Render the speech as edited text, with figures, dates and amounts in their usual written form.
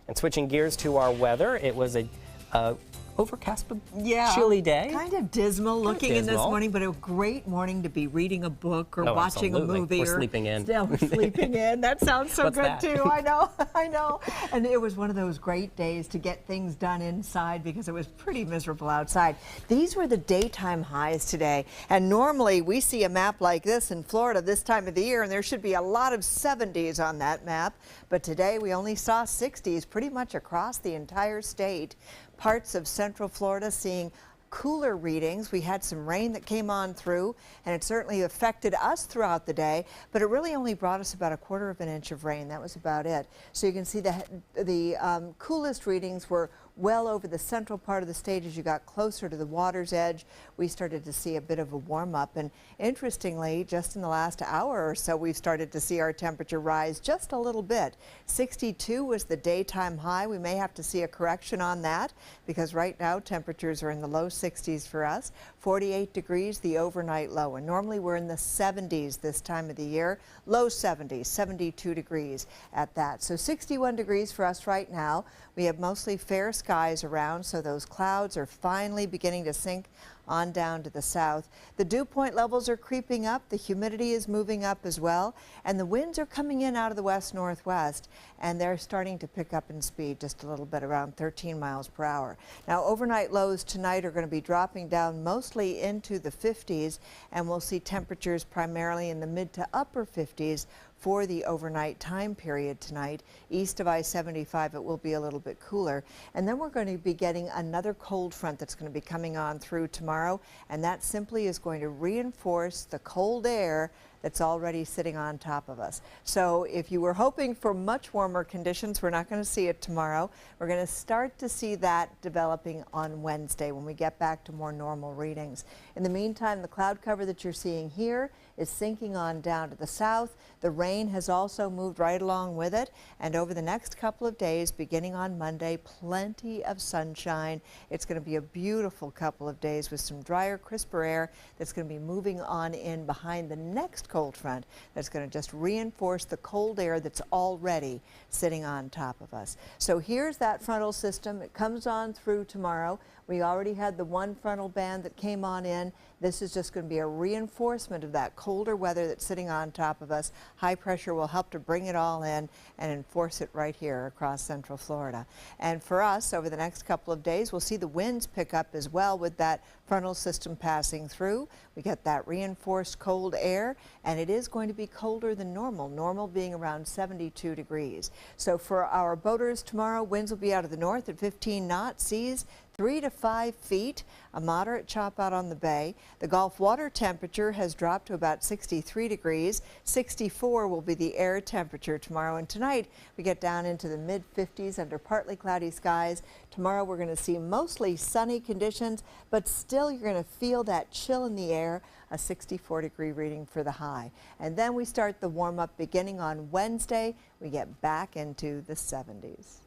And switching gears to our weather, it was a overcast but chilly day. Kind of dismal looking in this morning, but a great morning to be reading a book or watching a movie. Or sleeping in. Yeah, we're sleeping in. That sounds so good too. I know, I know. And it was one of those great days to get things done inside because it was pretty miserable outside. These were the daytime highs today. And normally we see a map like this in Florida this time of the year, and there should be a lot of 70s on that map. But today we only saw 60s pretty much across the entire state. Parts of Central Florida seeing cooler readings. We had some rain that came on through, and it certainly affected us throughout the day, but it really only brought us about 1/4 of an inch of rain. That was about it. So you can see the coolest readings were well over the central part of the state. As you got closer to the water's edge, we started to see a bit of a warm up. And interestingly, just in the last hour or so, we've started to see our temperature rise just a little bit. 62 was the daytime high. We may have to see a correction on that because right now temperatures are in the low 60s for us. 48 degrees the overnight low, and normally we're in the 70s this time of the year. Low 70s, 72 degrees at that. So 61 degrees for us right now. We have mostly fair skies around, so those clouds are finally beginning to sink on down to the south. The dew point levels are creeping up, the humidity is moving up as well, and the winds are coming in out of the west-northwest, and they're starting to pick up in speed just a little bit, around 13 miles per hour. Now, overnight lows tonight are going to be dropping down mostly into the 50s, and we'll see temperatures primarily in the mid to upper 50s for the overnight time period tonight. East of I-75, it will be a little bit cooler. And then we're going to be getting another cold front that's going to be coming on through tomorrow, and that simply is going to reinforce the cold air that's already sitting on top of us. So if you were hoping for much warmer conditions, we're not going to see it tomorrow. We're going to start to see that developing on Wednesday when we get back to more normal readings. In the meantime, the cloud cover that you're seeing here is sinking on down to the south. The rain has also moved right along with it, and over the next couple of days, beginning on Monday, plenty of sunshine. It's going to be a beautiful couple of days with some drier, crisper air that's going to be moving on in behind the next cold front that's going to just reinforce the cold air that's already sitting on top of us. So here's that frontal system. It comes on through tomorrow. We already had the one frontal band that came on in. This is just going to be a reinforcement of that colder weather that's sitting on top of us. High pressure will help to bring it all in and enforce it right here across Central Florida. And for us, over the next couple of days, we'll see the winds pick up as well with that frontal system passing through. We get that reinforced cold air, and it is going to be colder than normal, normal being around 72 degrees. So for our boaters tomorrow, winds will be out of the north at 15 knots, seas 3 to 5 feet, a moderate chop out on the bay. The Gulf water temperature has dropped to about 63 degrees. 64 will be the air temperature tomorrow, and tonight we get down into the mid-50s under partly cloudy skies. Tomorrow we're going to see mostly sunny conditions, but still you're going to feel that chill in the air, a 64-degree reading for the high. And then we start the warm-up beginning on Wednesday. We get back into the 70s.